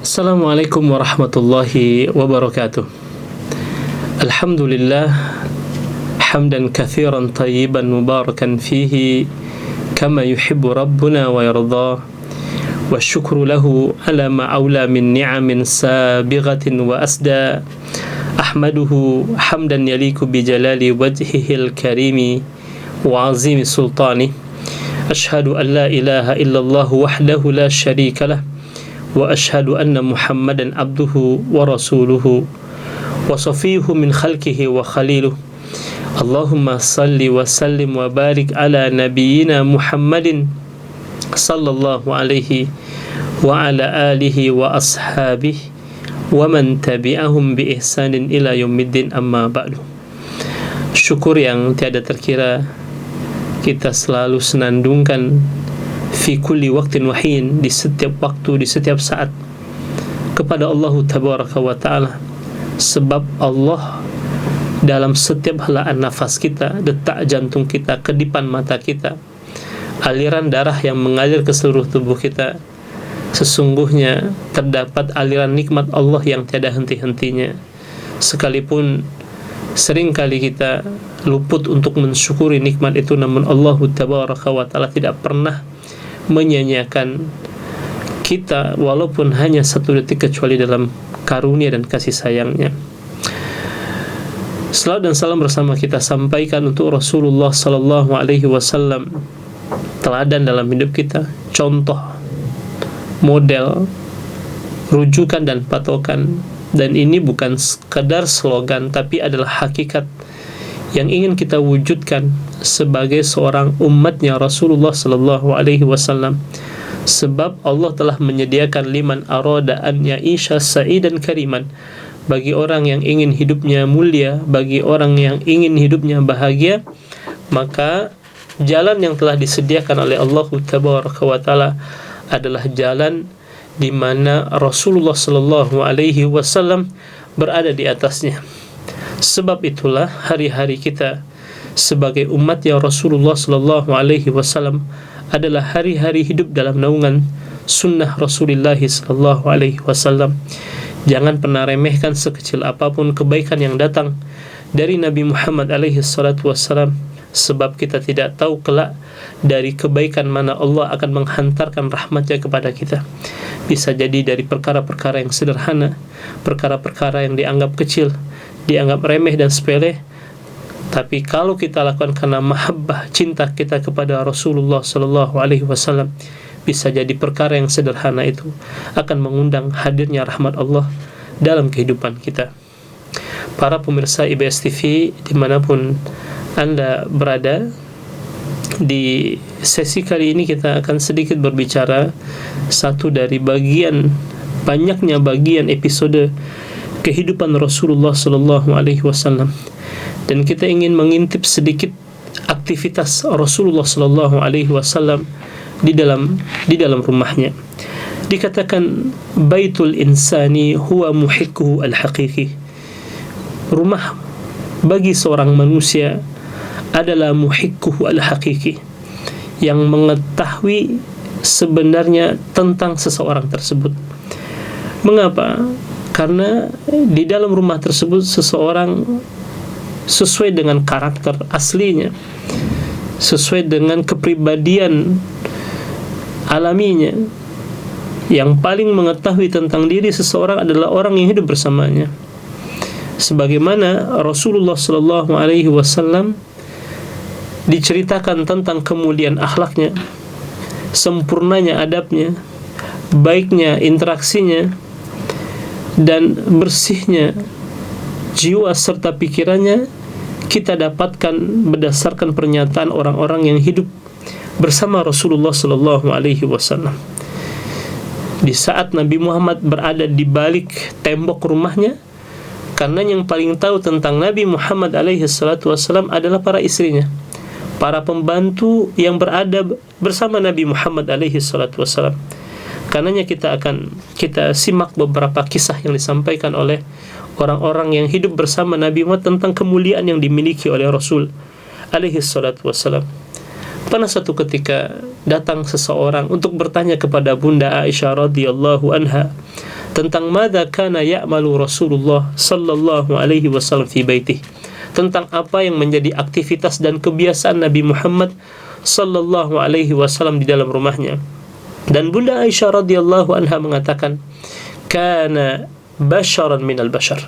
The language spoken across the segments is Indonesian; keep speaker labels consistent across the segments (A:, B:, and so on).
A: Assalamualaikum warahmatullahi wabarakatuh. Alhamdulillah hamdan katsiran tayyiban mubarakan fihi kama yuhibbu rabbuna wa yarda. Wa syukru lahu ala ma aula min ni'amin sabighatin wa asda. Ahmaduhu hamdan yaliku bi jalali wajhihil karimi wa azimi sultani. Ashhadu an la ilaha illallah wahdahu la syarika lah. Wa ashhadu anna Muhammadan abduhu wa rasuluhu wa safiyyuhu min khalqihi wa khaliluh. Allahumma salli wa sallim wa barik ala nabiyyina Muhammadin sallallahu alaihi wa ala alihi wa ashabihi wa man tabi'ahum bi ihsanin ila yaumiddin, amma ba'du. Syukur yang tiada terkira kita selalu senandungkan fi kulli waqtin wahin, di setiap waktu, di setiap saat, kepada Allah tabaraka wa ta'ala. Sebab Allah dalam setiap helaan nafas kita, detak jantung kita, kedipan mata kita, aliran darah yang mengalir ke seluruh tubuh kita, sesungguhnya terdapat aliran nikmat Allah yang tiada henti-hentinya. Sekalipun seringkali kita luput untuk mensyukuri nikmat itu, namun Allah tabaraka wa ta'ala tidak pernah menyanyiakan kita walaupun hanya satu detik, kecuali dalam karunia dan kasih sayangnya. Salawat dan salam bersama kita sampaikan untuk Rasulullah sallallahu alaihi wasallam, teladan dalam hidup kita, contoh, model, rujukan dan patokan. Dan ini bukan sekadar slogan, tapi adalah hakikat yang ingin kita wujudkan sebagai seorang umatnya Rasulullah sallallahu alaihi wasallam. Sebab Allah telah menyediakan liman arada an ya'isha sa'idan kariman, bagi orang yang ingin hidupnya mulia, bagi orang yang ingin hidupnya bahagia, maka jalan yang telah disediakan oleh Allah tabaraka wa taala adalah jalan di mana Rasulullah sallallahu alaihi wasallam berada di atasnya. Sebab itulah hari-hari kita sebagai umatnya Rasulullah sallallahu alaihi wasallam adalah hari-hari hidup dalam naungan sunnah Rasulullah sallallahu alaihi wasallam. Jangan pernah remehkan sekecil apapun kebaikan yang datang dari Nabi Muhammad alaihi salatu wasallam, sebab kita tidak tahu kelak dari kebaikan mana Allah akan menghantarkan rahmatnya kepada kita. Bisa jadi dari perkara-perkara yang sederhana, perkara-perkara yang dianggap kecil, dianggap remeh dan sepele, tapi kalau kita lakukan karena mahabbah, cinta kita kepada Rasulullah sallallahu alaihi wasallam, bisa jadi perkara yang sederhana itu akan mengundang hadirnya rahmat Allah dalam kehidupan kita. Para pemirsa IBS TV dimanapun Anda berada, di sesi kali ini kita akan sedikit berbicara satu dari banyaknya bagian episode kehidupan Rasulullah sallallahu alaihi wasallam, dan kita ingin mengintip sedikit aktivitas Rasulullah sallallahu alaihi wasallam di dalam rumahnya. Dikatakan baitul insani huwa muhikkuhu al-haqiqi. Rumah bagi seorang manusia adalah muhikkuhu al-haqiqi, yang mengetahui sebenarnya tentang seseorang tersebut. Mengapa? Karena di dalam rumah tersebut seseorang sesuai dengan karakter aslinya, sesuai dengan kepribadian alaminya. Yang paling mengetahui tentang diri seseorang adalah orang yang hidup bersamanya. Sebagaimana Rasulullah sallallahu alaihi wasallam diceritakan tentang kemuliaan akhlaknya, sempurnanya adabnya, baiknya interaksinya, dan bersihnya jiwa serta pikirannya, kita dapatkan berdasarkan pernyataan orang-orang yang hidup bersama Rasulullah sallallahu alaihi wasallam. Di saat Nabi Muhammad berada di balik tembok rumahnya, karena yang paling tahu tentang Nabi Muhammad alaihi salatu wasallam adalah para istrinya, para pembantu yang berada bersama Nabi Muhammad alaihi salatu wasallam. Karenanya kita simak beberapa kisah yang disampaikan oleh orang-orang yang hidup bersama Nabi Muhammad tentang kemuliaan yang dimiliki oleh Rasul alaihi salatu wassalam. Pernah satu ketika datang seseorang untuk bertanya kepada Bunda Aisyah radhiyallahu anha tentang madza kana ya'malu Rasulullah sallallahu alaihi wasallam fi baitih, tentang apa yang menjadi aktivitas dan kebiasaan Nabi Muhammad sallallahu alaihi wasallam di dalam rumahnya. Dan Bunda Aisyah radhiyallahu anha mengatakan, kana basharan minal bashar.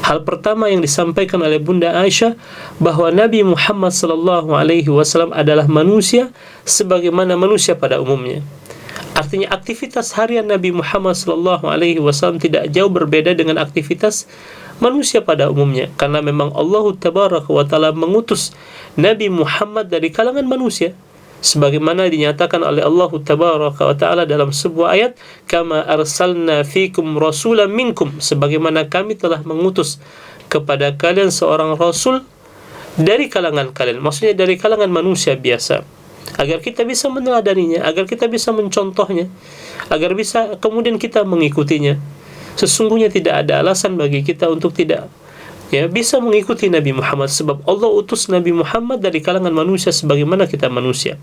A: Hal pertama yang disampaikan oleh Bunda Aisyah bahwa Nabi Muhammad sallallahu alaihi wasallam adalah manusia sebagaimana manusia pada umumnya. Artinya aktivitas harian Nabi Muhammad sallallahu alaihi wasallam tidak jauh berbeda dengan aktivitas manusia pada umumnya, karena memang Allah tabaraka wa taala mengutus Nabi Muhammad dari kalangan manusia sebagaimana dinyatakan oleh Allah tabaraka wa taala dalam sebuah ayat, kama arsalna fikum rasulan minkum, sebagaimana kami telah mengutus kepada kalian seorang rasul dari kalangan kalian, maksudnya dari kalangan manusia biasa, agar kita bisa meneladaninya, agar kita bisa mencontohnya, agar bisa kemudian kita mengikutinya. Sesungguhnya tidak ada alasan bagi kita untuk tidak bisa mengikuti Nabi Muhammad, sebab Allah utus Nabi Muhammad dari kalangan manusia sebagaimana kita manusia.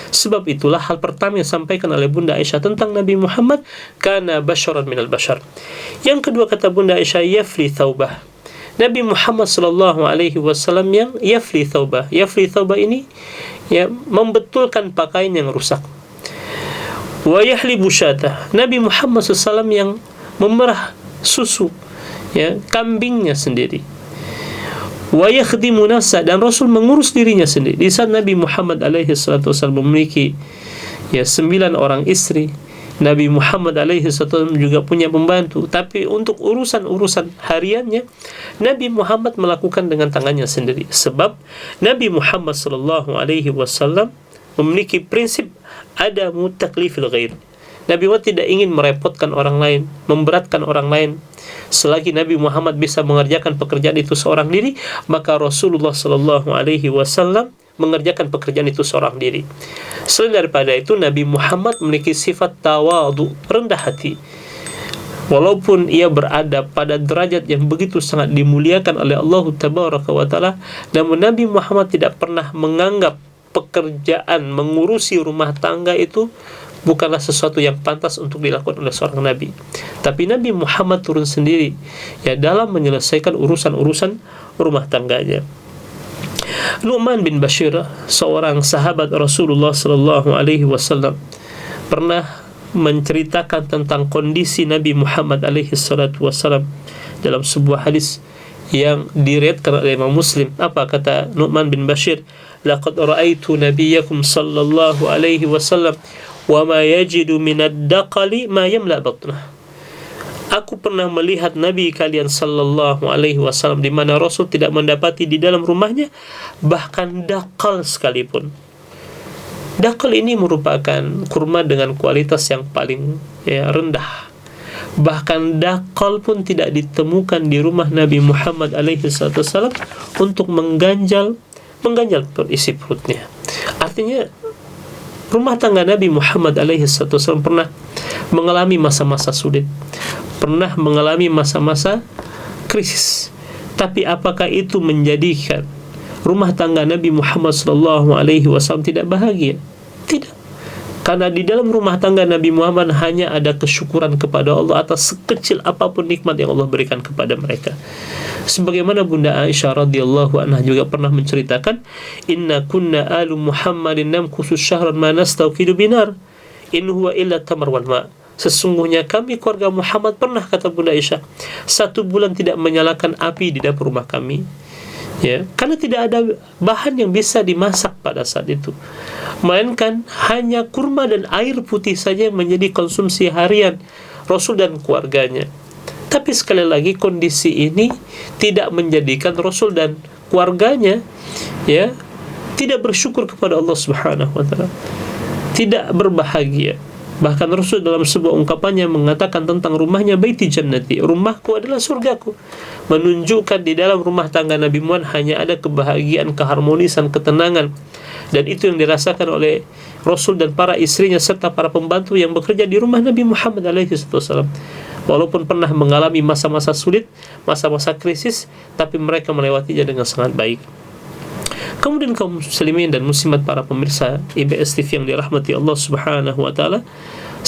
A: Sebab itulah hal pertama yang disampaikan oleh Bunda Aisyah tentang Nabi Muhammad, kana basyaran minal bashar. Yang kedua kata Bunda Aisyah, yafli thawbah. Nabi Muhammad sallallahu alaihi wasallam yang yafli thawbah. Yafli thawbah ini membetulkan pakaian yang rusak. Wa yahlibu syatah. Nabi Muhammad SAW yang memerah susu kambingnya sendiri. Wa yakhdimu nafsa, dan Rasul mengurus dirinya sendiri. Di saat Nabi Muhammad alaihi salatu wasallam memiliki 9 orang istri, Nabi Muhammad alaihi salatu wasallam juga punya pembantu, tapi untuk urusan hariannya Nabi Muhammad melakukan dengan tangannya sendiri. Sebab Nabi Muhammad sallallahu alaihi wasallam memiliki prinsip adamu taklifil ghair. Nabi Muhammad tidak ingin merepotkan orang lain, memberatkan orang lain. Selagi Nabi Muhammad bisa mengerjakan pekerjaan itu seorang diri, maka Rasulullah sallallahu alaihi wasallam mengerjakan pekerjaan itu seorang diri. Selain daripada itu, Nabi Muhammad memiliki sifat tawadu, rendah hati. Walaupun ia berada pada derajat yang begitu sangat dimuliakan oleh Allah tabaraka wa taala, namun Nabi Muhammad tidak pernah menganggap pekerjaan mengurusi rumah tangga itu bukanlah sesuatu yang pantas untuk dilakukan oleh seorang nabi. Tapi Nabi Muhammad turun sendiri dalam menyelesaikan urusan-urusan rumah tangganya. Nu'man bin Bashir, seorang sahabat Rasulullah sallallahu alaihi wasallam, pernah menceritakan tentang kondisi Nabi Muhammad alaihi salatu wasallam dalam sebuah hadis yang diriwayatkan oleh Imam Muslim. Apa kata Nu'man bin Bashir? Laqad ra'aitu nabiyyakum sallallahu alaihi wasallam wa ma yajidu minad daqali ma yamla batnah. Aku pernah melihat Nabi kalian sallallahu alaihi wasallam di mana Rasul tidak mendapati di dalam rumahnya bahkan dakal sekalipun. Dakal ini merupakan kurma dengan kualitas yang paling rendah. Bahkan dakal pun tidak ditemukan di rumah Nabi Muhammad alaihi wasallam untuk mengganjal isi perutnya. Artinya rumah tangga Nabi Muhammad alaihi wasallam pernah mengalami masa-masa sulit, pernah mengalami masa-masa krisis. Tapi apakah itu menjadikan rumah tangga Nabi Muhammad sallallahu alaihi wasallam tidak bahagia? Tidak. Karena di dalam rumah tangga Nabi Muhammad hanya ada kesyukuran kepada Allah atas sekecil apapun nikmat yang Allah berikan kepada mereka. Sebagaimana Bunda Aisyah radhiyallahu anha juga pernah menceritakan, inna kunna alu Muhammadin namkusu syahran ma nastawqidu binar in huwa illa tamar wal ma. Sesungguhnya kami keluarga Muhammad pernah, kata Bunda Aisyah, 1 bulan tidak menyalakan api di dapur rumah kami, karena tidak ada bahan yang bisa dimasak pada saat itu, melainkan hanya kurma dan air putih saja yang menjadi konsumsi harian Rasul dan keluarganya. Tapi sekali lagi kondisi ini tidak menjadikan Rasul dan keluarganya tidak bersyukur kepada Allah Subhanahu wa taala, tidak berbahagia. Bahkan Rasul dalam sebuah ungkapannya mengatakan tentang rumahnya, baiti jannati, rumahku adalah surgaku, menunjukkan di dalam rumah tangga Nabi Muhammad hanya ada kebahagiaan, keharmonisan, ketenangan. Dan itu yang dirasakan oleh Rasul dan para istrinya serta para pembantu yang bekerja di rumah Nabi Muhammad SAW. Walaupun pernah mengalami masa-masa sulit, masa-masa krisis, tapi mereka melewatinya dengan sangat baik. Kemudian kaum muslimin dan muslimat, para pemirsa IBS TV yang dirahmati Allah Subhanahu wa taala,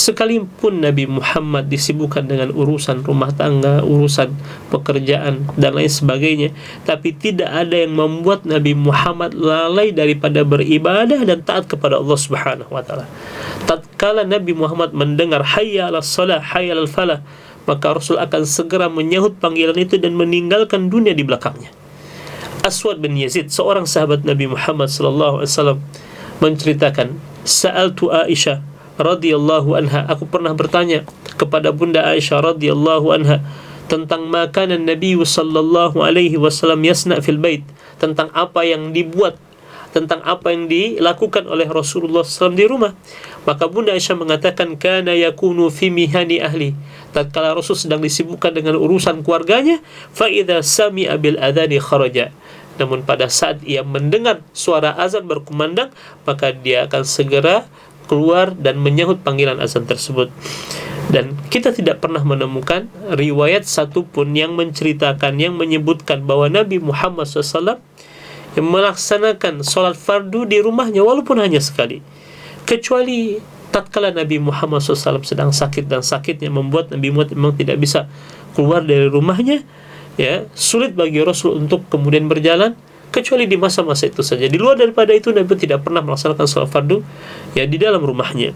A: Sekalipun Nabi Muhammad disibukkan dengan urusan rumah tangga, urusan pekerjaan dan lain sebagainya, tapi tidak ada yang membuat Nabi Muhammad lalai daripada beribadah dan taat kepada Allah Subhanahu wa taala. Tatkala Nabi Muhammad mendengar hayya 'alas shalah, hayya 'alal falah, maka Rasul akan segera menyahut panggilan itu dan meninggalkan dunia di belakangnya. Aswad bin Yazid, seorang sahabat Nabi Muhammad sallallahu alaihi wasallam, menceritakan, "Sa'altu Aisyah radhiyallahu anha, aku pernah bertanya kepada Bunda Aisyah radhiyallahu anha tentang makanan Nabi sallallahu alaihi wasallam yasna fil bait, tentang apa yang dibuat, tentang apa yang dilakukan oleh Rasulullah SAW di rumah. Maka Bunda Aisyah mengatakan, kana yakunu fi mihani ahli, tatkala Rasul sedang disibukkan dengan urusan keluarganya, fa idza sami'a bil adhani kharaja, namun pada saat ia mendengar suara azan berkumandang, maka dia akan segera keluar dan menyahut panggilan azan tersebut. Dan kita tidak pernah menemukan riwayat satupun yang menceritakan, yang menyebutkan bahwa Nabi Muhammad SAW yang melaksanakan sholat fardu di rumahnya walaupun hanya sekali, kecuali tatkala Nabi Muhammad SAW sedang sakit, dan sakitnya membuat Nabi Muhammad memang tidak bisa keluar dari rumahnya, ya, sulit bagi Rasul untuk kemudian berjalan, kecuali di masa-masa itu saja. Di luar daripada itu Nabi tidak pernah melaksanakan sholat fardu ya di dalam rumahnya.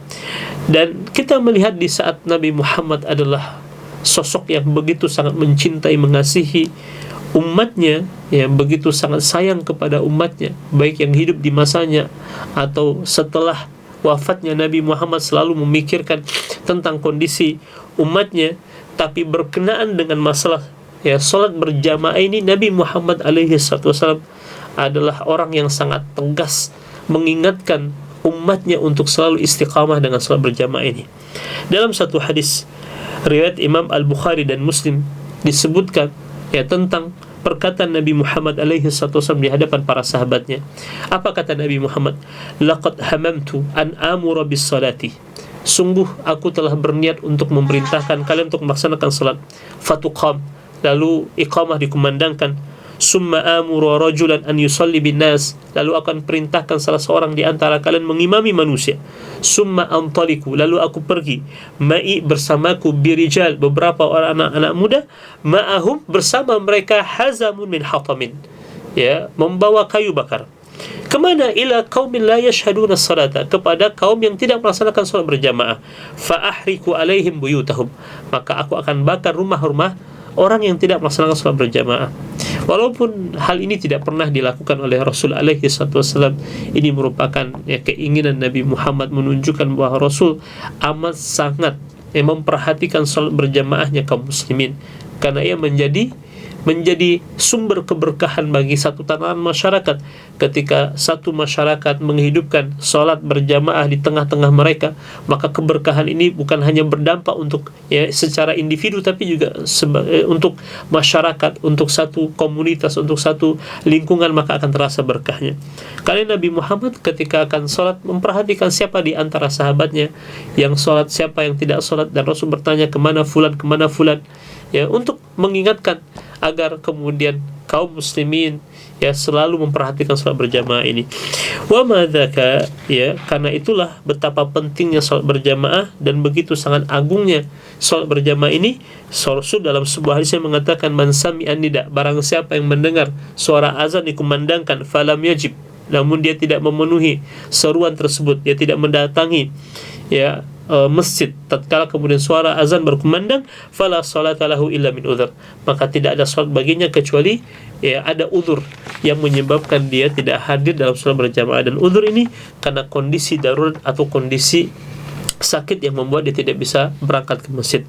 A: Dan kita melihat di saat Nabi Muhammad adalah sosok yang begitu sangat mencintai, mengasihi umatnya, ya, begitu sangat sayang kepada umatnya, baik yang hidup di masanya atau setelah wafatnya. Nabi Muhammad selalu memikirkan tentang kondisi umatnya, tapi berkenaan dengan masalah, ya, sholat berjamaah ini, Nabi Muhammad alaihi wasallam adalah orang yang sangat tegas mengingatkan umatnya untuk selalu istiqamah dengan sholat berjamaah ini. Dalam satu hadis riwayat Imam Al-Bukhari dan Muslim disebutkan, ya, tentang perkataan Nabi Muhammad alaihi wasallam di hadapan para sahabatnya. Apa kata Nabi Muhammad? Laqad hamamtu an amura bis salati, sungguh aku telah berniat untuk memerintahkan kalian untuk melaksanakan salat. Fatuqam, lalu iqamah dikumandangkan. Summa amuru rajulan an yusalli bin nas, lalu akan perintahkan salah seorang di antara kalian mengimami manusia. Summa antaliku, lalu aku pergi, ma'i bersamaku birijal, beberapa orang anak-anak muda, ma'ahum bersama mereka hazamun min hatamin, ya, membawa kayu bakar. Kemana? Ila qaumin la yashhaduna salata, kepada kaum yang tidak melaksanakan salat berjamaah. Fa ahriku alaihim buyutahum, maka aku akan bakar rumah-rumah orang yang tidak melaksanakan salat berjamaah. Walaupun hal ini tidak pernah dilakukan oleh Rasul alaihi wasallam, ini merupakan, ya, keinginan Nabi Muhammad menunjukkan bahwa Rasul amat sangat, ya, memperhatikan salat berjamaahnya kaum muslimin, karena ia menjadi sumber keberkahan bagi satu tatanan masyarakat. Ketika satu masyarakat menghidupkan salat berjamaah di tengah-tengah mereka, maka keberkahan ini bukan hanya berdampak untuk, ya, secara individu, tapi juga untuk masyarakat, untuk satu komunitas, untuk satu lingkungan, maka akan terasa berkahnya. Kali Nabi Muhammad ketika akan salat memperhatikan siapa di antara sahabatnya yang salat, siapa yang tidak salat, dan Rasul bertanya kemana fulan, ya, untuk mengingatkan agar kemudian kaum muslimin, ya, selalu memperhatikan salat berjamaah ini. Wa madzaka, ya, karena itulah betapa pentingnya salat berjamaah dan begitu sangat agungnya salat berjamaah ini. Rasul dalam sebuah hadis yang mengatakan, man sami'an nida, barang siapa yang mendengar suara azan dikumandangkan, falam yajib, namun dia tidak memenuhi seruan tersebut, dia tidak mendatangi, ya, masjid tatkala kemudian suara azan berkumandang, fala salata lahu illa min udhur, maka tidak ada salat baginya kecuali, ya, ada udhur yang menyebabkan dia tidak hadir dalam salat berjamaah. Dan udhur ini karena kondisi darurat atau kondisi sakit yang membuat dia tidak bisa berangkat ke masjid.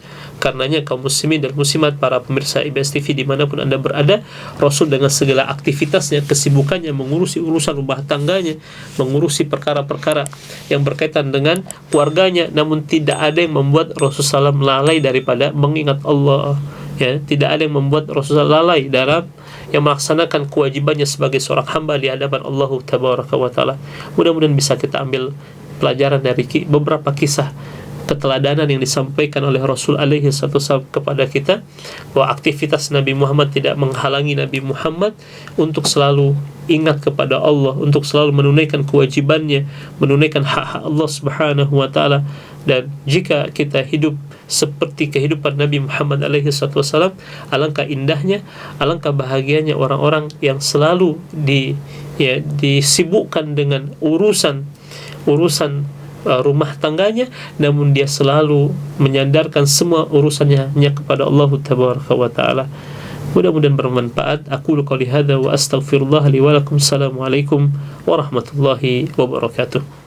A: Karenanya kaum muslimin dan muslimat, para pemirsa IBS TV dimanapun anda berada, Rasul dengan segala aktivitasnya, kesibukannya, mengurusi urusan rumah tangganya, mengurusi perkara-perkara yang berkaitan dengan keluarganya, namun tidak ada yang membuat Rasulullah SAW lalai daripada mengingat Allah, ya, tidak ada yang membuat Rasulullah lalai dalam yang melaksanakan kewajibannya sebagai seorang hamba di hadapan Allah Tabaraka wa Ta'ala. Mudah-mudahan bisa kita ambil pelajaran dari beberapa kisah keteladanan yang disampaikan oleh Rasul alaihi wasallam kepada kita, bahwa aktivitas Nabi Muhammad tidak menghalangi Nabi Muhammad untuk selalu ingat kepada Allah, untuk selalu menunaikan kewajibannya, menunaikan hak-hak Allah Subhanahu wa taala. Dan jika kita hidup seperti kehidupan Nabi Muhammad alaihi wasallam, alangkah indahnya, alangkah bahagianya orang-orang yang selalu disibukkan dengan urusan rumah tangganya, namun dia selalu menyandarkan semua urusannya hanya kepada Allah Tabaraka wa taala. Mudah-mudahan bermanfaat. Aku qouli hadza wa astaghfirullah li wa lakum. Assalamualaikum warahmatullahi wabarakatuh.